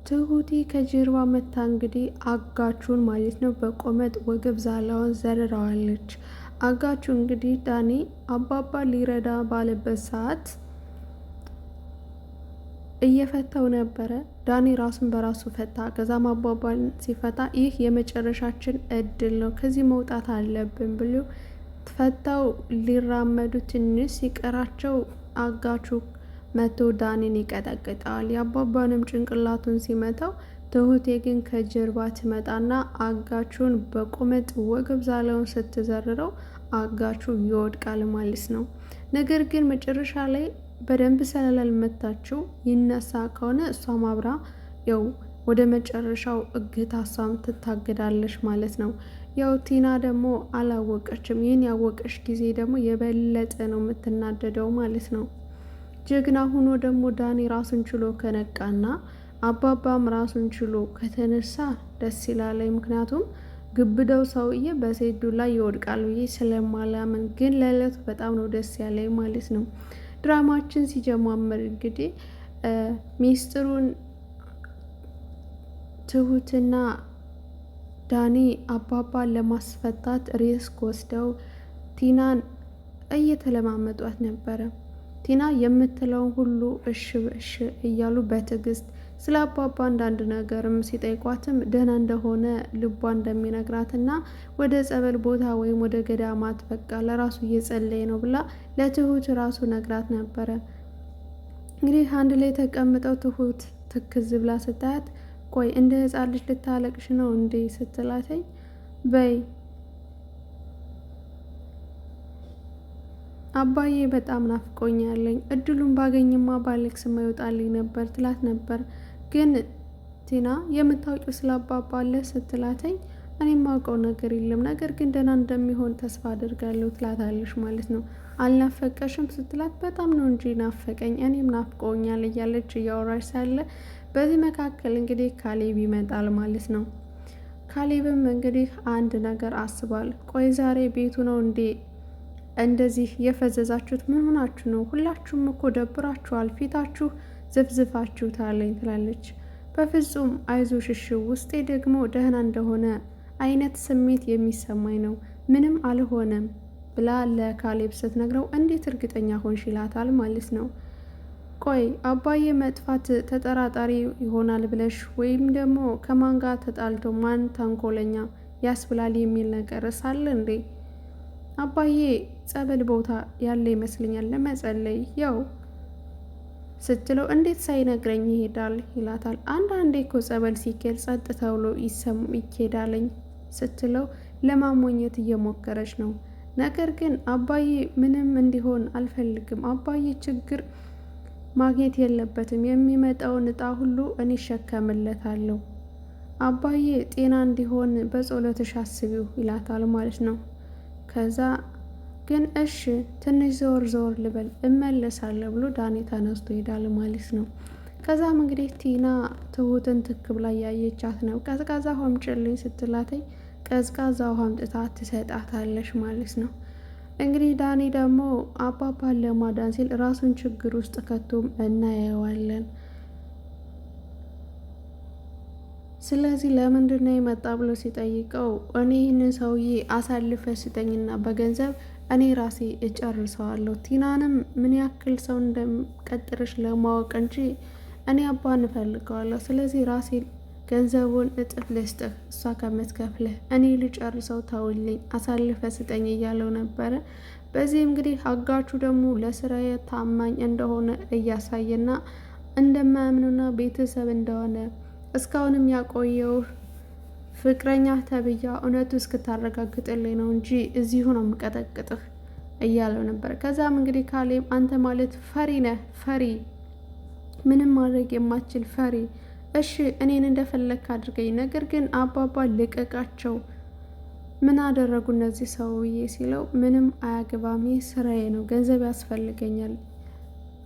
ትሁቴ ከጀርባ መታ እንግዲህ አጋቹን ማለት ነው በቆመጥ ወገብ ዛላውን ዘርረዋለች። አጋቹ እንግዲህ ዳኒ አባባ ሊረዳ ባለበት ሰዓት እየፈታው ነበረ። ዳኒ ራሱን በራሱ ፈታ። ከዛም አባባን ሲፈታ ይህ የመጨረሻችን እድል ነው፣ ከዚህ መውጣት አለብን ብሎ ፈታው። ሊራመዱ ትንሽ ሲቀራቸው አጋቹ መቶ ዳኒን ይቀጠቅጠዋል። የአባባንም ጭንቅላቱን ሲመታው ትሁቴ ግን ከጀርባ ትመጣና አጋቹን በቁመት ወገብ ዛላውን ስትዘርረው አጋቹ ይወድቃል ማለት ነው። ነገር ግን መጨረሻ ላይ በደንብ ስላልመታችው ይነሳ ከሆነ እሷም አብራ ያው ወደ መጨረሻው እግታ እሷም ትታገዳለች ማለት ነው። ያው ቲና ደግሞ አላወቀችም። ይህን ያወቀች ጊዜ ደግሞ የበለጠ ነው የምትናደደው ማለት ነው። ጀግና ሆኖ ደግሞ ዳኒ ራሱን ችሎ ከነቃና አባባም ራሱን ችሎ ከተነሳ ደስ ይላለኝ። ምክንያቱም ግብደው ሰውዬ በሴት ዱላ ይወድቃል ብዬ ስለማላምን፣ ግን ለዕለቱ በጣም ነው ደስ ያለኝ ማለት ነው። ድራማችን ሲጀማመር እንግዲህ ሚስጥሩን ትሁትና ዳኒ አባባን ለማስፈታት ሪስክ ወስደው ቲናን እየተለማመጧት ነበረ። ቲና የምትለውን ሁሉ እሽ እሽ እያሉ በትዕግስት ስለ አባባ አንዳንድ ነገርም ሲጠይቋትም ደህና እንደሆነ ልቧ እንደሚነግራትና ወደ ጸበል ቦታ ወይም ወደ ገዳማት በቃ ለራሱ እየጸለየ ነው ብላ ለትሁት ራሱ ነግራት ነበረ። እንግዲህ አንድ ላይ ተቀምጠው ትሁት ትክዝ ብላ ስታያት ቆይ እንደ ሕፃን ልጅ ልታለቅሽ ነው እንዴ ስትላተኝ በይ አባዬ በጣም ናፍቆኛለኝ፣ እድሉን ባገኝማ ባለቅስማ ይወጣልኝ ነበር ትላት ነበር። ግን ቲና የምታውቂው ስለ አባባ አለ ስትላተኝ እኔ የማውቀው ነገር የለም፣ ነገር ግን ደህና እንደሚሆን ተስፋ አድርጋለሁ ትላታለች ማለት ነው። አልናፈቀሽም ስትላት በጣም ነው እንጂ ናፈቀኝ፣ እኔም ናፍቆኛል እያለች እያወራች ሳለ በዚህ መካከል እንግዲህ ካሌብ ይመጣል ማለት ነው። ካሌብም እንግዲህ አንድ ነገር አስቧል። ቆይ ዛሬ ቤቱ ነው እንዴ እንደዚህ የፈዘዛችሁት? ምን ሆናችሁ ነው? ሁላችሁም እኮ ደብራችኋል፣ ፊታችሁ ዝፍዝፋችሁ ታለኝ ትላለች። በፍጹም አይዞሽ እሺ፣ ውስጤ ደግሞ ደህና እንደሆነ አይነት ስሜት የሚሰማኝ ነው፣ ምንም አልሆነም ብላ ለካሌብ ስትነግረው እንዴት እርግጠኛ ሆንሽ ይላታል ማለት ነው። ቆይ አባዬ መጥፋት ተጠራጣሪ ይሆናል ብለሽ ወይም ደግሞ ከማን ጋር ተጣልቶ ማን ተንኮለኛ ያስብላል የሚል ነገር ሳለ እንዴ? አባዬ ጸበል ቦታ ያለ ይመስለኛል ለመጸለይ ያው ስትለው እንዴት ሳይነግረኝ ይሄዳል ይላታል። አንዳንዴ እኮ ጸበል ሲኬድ ጸጥ ተብሎ ይኬዳለኝ ስትለው ለማሞኘት እየሞከረች ነው። ነገር ግን አባዬ ምንም እንዲሆን አልፈልግም፣ አባዬ ችግር ማግኘት የለበትም፣ የሚመጣውን እጣ ሁሉ እኔ እሸከምለታለሁ፣ አባዬ ጤና እንዲሆን በጸሎትሽ አስቢው ይላታል ማለት ነው። ከዛ ግን እሺ ትንሽ ዘወር ዘወር ልበል እመለሳለሁ ብሎ ዳኒ ተነስቶ ይሄዳል ማለት ነው። ከዛም እንግዲህ ቲና ትሁትን ትክ ብላ ያየቻት ነው። ቀዝቃዛ ውሃ አምጪልኝ ስትላተኝ ቀዝቃዛ ውሃ አምጥታ ትሰጣታለች ማለት ነው። እንግዲህ ዳኒ ደግሞ አባባን ለማዳን ሲል ራሱን ችግር ውስጥ ከቶም እናየዋለን። ስለዚህ ለምንድን ነው የመጣ ብሎ ሲጠይቀው እኔ ይህንን ሰውዬ አሳልፈ ስጠኝና በገንዘብ እኔ ራሴ እጨርሰዋለሁ፣ ቲናንም ምን ያክል ሰው እንደምቀጥርሽ ለማወቅ እንጂ እኔ አባን እፈልገዋለሁ፣ ስለዚህ ራሴ ገንዘቡን እጥፍ ልስጥህ፣ እሷ ከምትከፍልህ እኔ ልጨርሰው፣ ተውልኝ፣ አሳልፈ ስጠኝ እያለው ነበረ። በዚህ እንግዲህ አጋቹ ደግሞ ለስራዬ ታማኝ እንደሆነ እያሳየና እንደማያምኑና ቤተሰብ እንደሆነ እስካሁንም ያቆየው ፍቅረኛ ተብያ እውነቱ እስክታረጋግጥልኝ ነው እንጂ እዚሁ ነው የምቀጠቅጥህ እያለው ነበር። ከዛም እንግዲህ ካሌብ አንተ ማለት ፈሪ ነህ፣ ፈሪ፣ ምንም ማድረግ የማችል ፈሪ፣ እሺ እኔን እንደፈለግክ አድርገኝ፣ ነገር ግን አባባ ልቀቃቸው፣ ምን አደረጉ እነዚህ ሰውዬ ሲለው ምንም አያገባም፣ ይህ ስራዬ ነው፣ ገንዘብ ያስፈልገኛል፣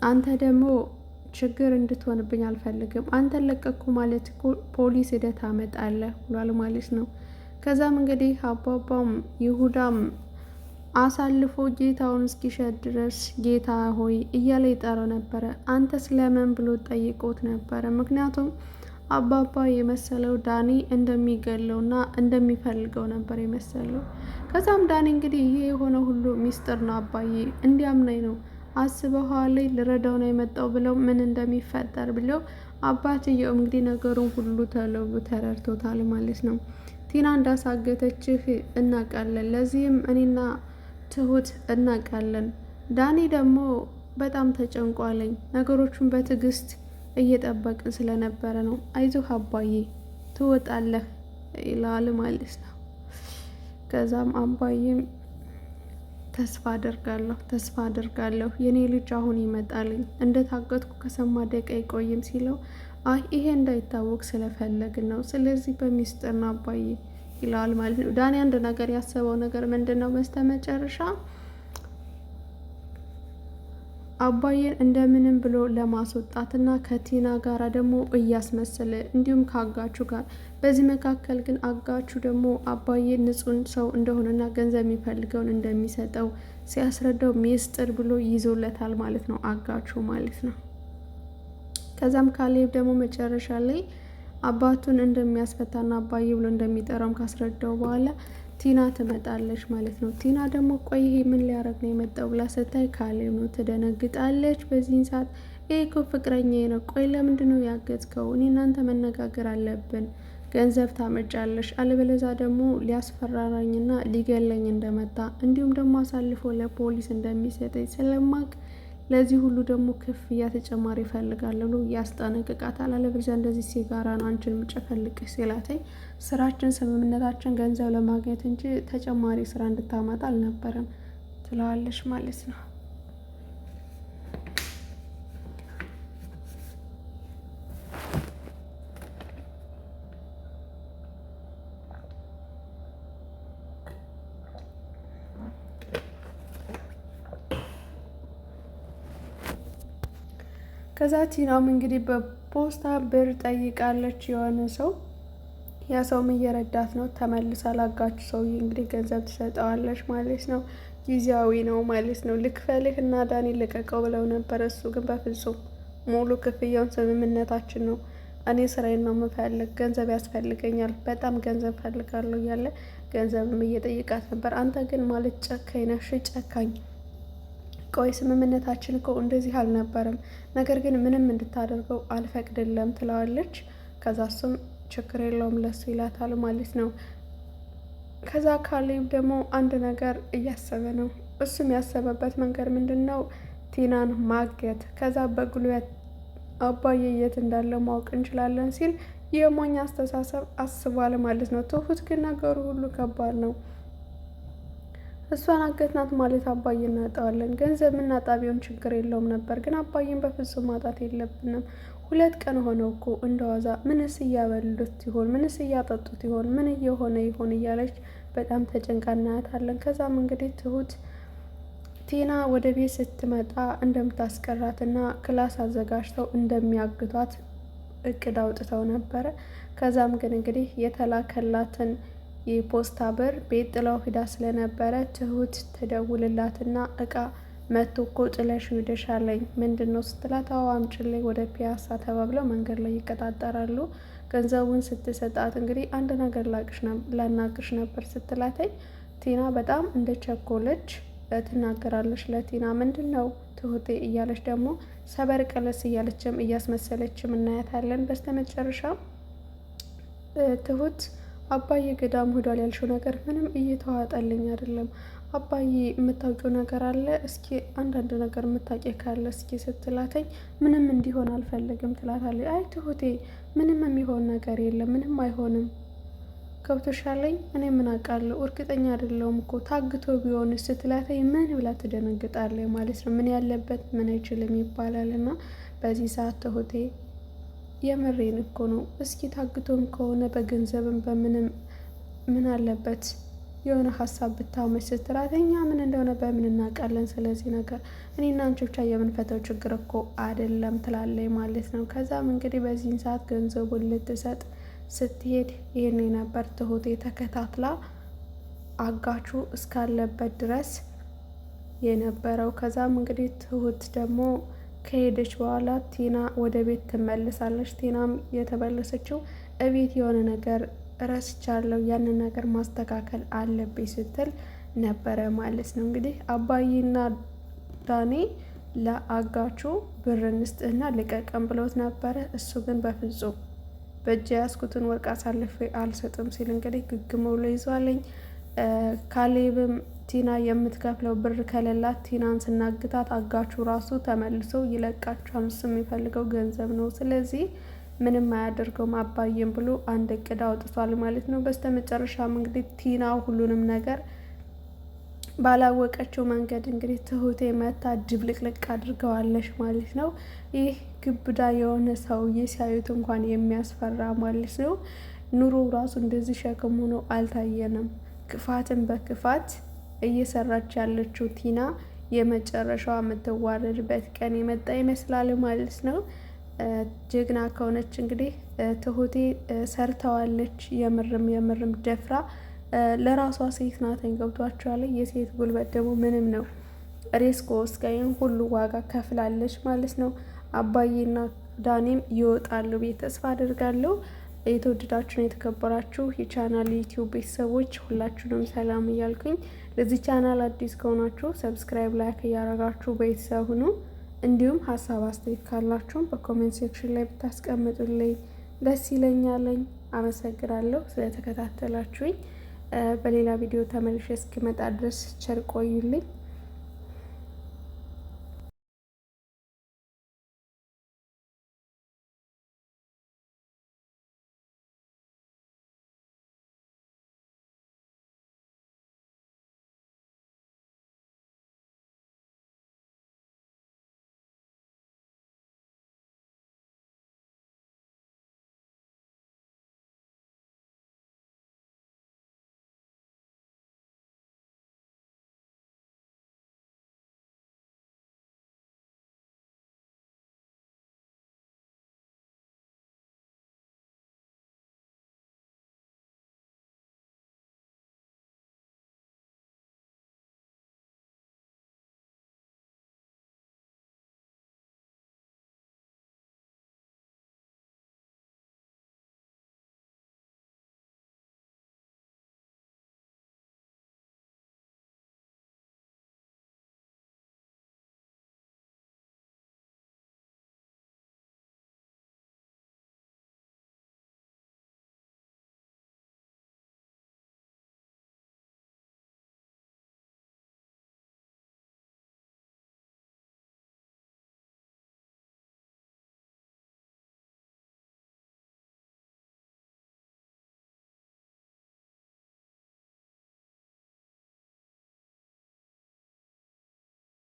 አንተ ደግሞ ችግር እንድትሆንብኝ አልፈልግም፣ አንተን ለቀኩ ማለት ፖሊስ ሂደት አመጣለህ ብሏል ማለት ነው። ከዛም እንግዲህ አባባም ይሁዳም አሳልፎ ጌታውን እስኪሸጥ ድረስ ጌታ ሆይ እያለ ይጠራው ነበረ። አንተ ስለምን ብሎ ጠይቆት ነበረ። ምክንያቱም አባባ የመሰለው ዳኒ እንደሚገለውና እንደሚፈልገው ነበር የመሰለው። ከዛም ዳኒ እንግዲህ ይህ የሆነ ሁሉ ሚስጥር ነው አባዬ እንዲያምናኝ ነው አስበኋላ ልረዳው ነው የመጣው ብለው ምን እንደሚፈጠር ብለው አባትየው እንግዲህ ነገሩን ሁሉ ተረድቶታል ማለት ነው። ቲና እንዳሳገተችህ እናውቃለን፣ ለዚህም እኔና ትሁት እናውቃለን። ዳኒ ደግሞ በጣም ተጨንቋለኝ ነገሮቹን በትዕግስት እየጠበቅን ስለነበረ ነው። አይዞህ አባዬ ትወጣለህ ይላል ማለት ነው። ከዛም አባዬም ተስፋ አደርጋለሁ የኔ ልጅ አሁን ይመጣልኝ እንደታገትኩ ከሰማ ደቂቃ አይቆይም ሲለው አይ ይሄ እንዳይታወቅ ስለፈለግን ነው፣ ስለዚህ በሚስጥር ነው አባዬ ይለዋል ማለት ነው። ዳኒ አንድ ነገር ያሰበው ነገር ምንድን ነው በስተመጨረሻ አባዬን እንደምንም ብሎ ለማስወጣትና ከቲና ጋር ደግሞ እያስመሰለ እንዲሁም ከአጋቹ ጋር በዚህ መካከል ግን አጋቹ ደግሞ አባዬ ንጹህ ሰው እንደሆነና ገንዘብ የሚፈልገውን እንደሚሰጠው ሲያስረዳው ሚስጥር ብሎ ይዞለታል ማለት ነው አጋቹ ማለት ነው። ከዛም ካሌብ ደግሞ መጨረሻ ላይ አባቱን እንደሚያስፈታና አባዬ ብሎ እንደሚጠራም ካስረዳው በኋላ ቲና ትመጣለች ማለት ነው። ቲና ደግሞ ቆይ ይሄ ምን ሊያደርግ ነው የመጣው ብላ ስታይ ካሌብ ነው። ትደነግጣለች። በዚህን ሰዓት ይሄ እኮ ፍቅረኛዬ ነው፣ ቆይ ለምንድን ነው ያገዝከው? እኔ እናንተ መነጋገር አለብን፣ ገንዘብ ታመጫለሽ፣ አለበለዛ ደግሞ ሊያስፈራራኝና ሊገለኝ እንደመጣ እንዲሁም ደግሞ አሳልፎ ለፖሊስ እንደሚሰጠኝ ስለማቅ ለዚህ ሁሉ ደግሞ ክፍያ ተጨማሪ ይፈልጋለሁ ብሎ ያስጠነቅቃታል። አለበለዚያ እንደዚህ ሲጋራ ነው አንቺን የምጨፈልቅሽ ሲላተኝ ስራችን ስምምነታችን ገንዘብ ለማግኘት እንጂ ተጨማሪ ስራ እንድታመጣ አልነበረም ትለዋለች ማለት ነው። ከዛ ቲናም እንግዲህ በፖስታ ብር ጠይቃለች የሆነ ሰው፣ ያ ሰውም እየረዳት ነው። ተመልሳ ላጋችሁ ሰውዬ እንግዲህ ገንዘብ ትሰጠዋለች ማለት ነው። ጊዜያዊ ነው ማለት ነው። ልክፈልህ እና ዳኒ ልቀቀው ብለው ነበር። እሱ ግን በፍጹም ሙሉ ክፍያውን ስምምነታችን ነው፣ እኔ ስራዬን ነው የምፈልግ፣ ገንዘብ ያስፈልገኛል፣ በጣም ገንዘብ ፈልጋለሁ እያለ ገንዘብም እየጠየቃት ነበር። አንተ ግን ማለት ጨካኝ ነሽ፣ ጨካኝ ቆይ ስምምነታችን እኮ እንደዚህ አልነበረም፣ ነገር ግን ምንም እንድታደርገው አልፈቅድለም ትለዋለች። ከዛ እሱም ችግር የለውም ለሱ ይላታል ማለት ነው። ከዛ ካሌብ ደግሞ አንድ ነገር እያሰበ ነው። እሱም ያሰበበት መንገድ ምንድን ነው? ቲናን ማገት፣ ከዛ በጉልበት አባዬ የት እንዳለ ማወቅ እንችላለን ሲል የሞኝ አስተሳሰብ አስቧል ማለት ነው። ትሁት ግን ነገሩ ሁሉ ከባድ ነው። እሷን አገትናት ማለት አባዬን እናጣዋለን። ገንዘብ እናጣ ቢሆን ችግር የለውም ነበር፣ ግን አባዬን በፍጹም ማጣት የለብንም። 2 ቀን ሆነው እኮ እንደዋዛ ምንስ እያበሉት ይሆን? ምንስ እያጠጡት ይሆን? ምን እየሆነ ይሆን እያለች በጣም ተጨንቃ እናያታለን። ከዛም እንግዲህ ትሁት ቲና ወደ ቤት ስትመጣ እንደምታስቀራትና ክላስ አዘጋጅተው እንደሚያግቷት እቅድ አውጥተው ነበረ። ከዛም ግን እንግዲህ የተላከላትን የፖስታ ብር ቤት ጥላው ሂዳ ስለነበረ ትሁት ትደውልላትና እቃ መቶ እኮ ጥለሽ ሄደሻለኝ ምንድን ነው ስትላት፣ አዎ አምጪልኝ ወደ ፒያሳ ተባብለው መንገድ ላይ ይቀጣጠራሉ። ገንዘቡን ስትሰጣት እንግዲህ አንድ ነገር ላናግርሽ ነበር ስትላተኝ ቲና በጣም እንደ ቸኮለች ትናገራለች ለቲና። ምንድን ነው ትሁቴ እያለች ደግሞ ሰበር ቀለስ እያለችም እያስመሰለችም እናያታለን። በስተመጨረሻ ትሁት አባዬ ገዳም ሄዷል ያልሽው ነገር ምንም እየተዋጠልኝ አይደለም። አባዬ የምታውቂው ነገር አለ? እስኪ አንዳንድ ነገር የምታውቂ ካለ እስኪ ስትላተኝ ምንም እንዲሆን አልፈልግም ትላታለች። አይ ትሁቴ ምንም የሚሆን ነገር የለም፣ ምንም አይሆንም። ገብቶሻለኝ? እኔ ምን አውቃለሁ፣ እርግጠኛ አይደለሁም እኮ ታግቶ ቢሆን ስትላተኝ ምን ብላ ትደነግጣለች ማለት ነው። ምን ያለበት ምን አይችልም ይባላል። እና በዚህ ሰዓት ትሁቴ የምሬን እኮ ነው። እስኪ ታግቶም ከሆነ በገንዘብም በምንም ምን አለበት የሆነ ሀሳብ ብታመች ስትላት፣ እኛ ምን እንደሆነ በምን እናውቃለን? ስለዚህ ነገር እኔና አንቺ ብቻ የምንፈተው ችግር እኮ አይደለም ትላለች ማለት ነው። ከዛም እንግዲህ በዚህን ሰዓት ገንዘቡን ልትሰጥ ስትሄድ ይህን ነበር ትሁቴ ተከታትላ አጋቹ እስካለበት ድረስ የነበረው። ከዛም እንግዲህ ትሁት ደግሞ ከሄደች በኋላ ቲና ወደ ቤት ትመልሳለች። ቲናም የተመለሰችው እቤት የሆነ ነገር ረስቻለሁ፣ ያንን ነገር ማስተካከል አለብኝ ስትል ነበረ ማለት ነው። እንግዲህ አባዬና ዳኔ ለአጋቹ ብር እንስጥህና ልቀቀም ብሎት ነበረ። እሱ ግን በፍጹም በእጅ ያስኩትን ወርቅ አሳልፌ አልሰጥም ሲል እንግዲህ ግግም ብሎ ይዟለኝ። ካሌብም ቲና የምትከፍለው ብር ከሌላት ቲናን ስናግታት አጋቹ ራሱ ተመልሶ ይለቃቸዋል። እሱ የሚፈልገው ገንዘብ ነው። ስለዚህ ምንም አያደርገውም አባዬም ብሎ አንድ እቅድ አውጥቷል ማለት ነው። በስተመጨረሻም እንግዲህ ቲና ሁሉንም ነገር ባላወቀችው መንገድ እንግዲህ ትሁቴ መታ ድብልቅልቅ አድርገዋለች ማለት ነው። ይህ ግብዳ የሆነ ሰውዬ ሲያዩት እንኳን የሚያስፈራ ማለት ነው። ኑሮ ራሱ እንደዚህ ሸክም ሆኖ አልታየንም። ክፋትን በክፋት እየሰራች ያለችው ቲና የመጨረሻዋ የምትዋረድበት ቀን የመጣ ይመስላል ማለት ነው። ጀግና ከሆነች እንግዲህ ትሁቴ ሰርተዋለች። የምርም ደፍራ ለራሷ ሴት ናተኝ ገብቷቸዋል። የሴት ጉልበት ደግሞ ምንም ነው። ሬስኮ እስካይን ሁሉ ዋጋ ከፍላለች ማለት ነው። አባዬና ዳኔም ይወጣሉ ቤት ተስፋ አድርጋለሁ። የተወደዳችሁን የተከበራችሁ የቻናል ዩቲዩብ ቤተሰቦች ሁላችሁንም ሰላም እያልኩኝ ለዚህ ቻናል አዲስ ከሆናችሁ ሰብስክራይብ፣ ላይክ እያረጋችሁ ቤተሰብ ሁኑ። እንዲሁም ሀሳብ አስተያየት ካላችሁም በኮሜንት ሴክሽን ላይ ብታስቀምጡልኝ ደስ ይለኛለኝ። አመሰግናለሁ ስለተከታተላችሁኝ። በሌላ ቪዲዮ ተመልሼ እስክመጣ ድረስ ቸር ቆዩልኝ።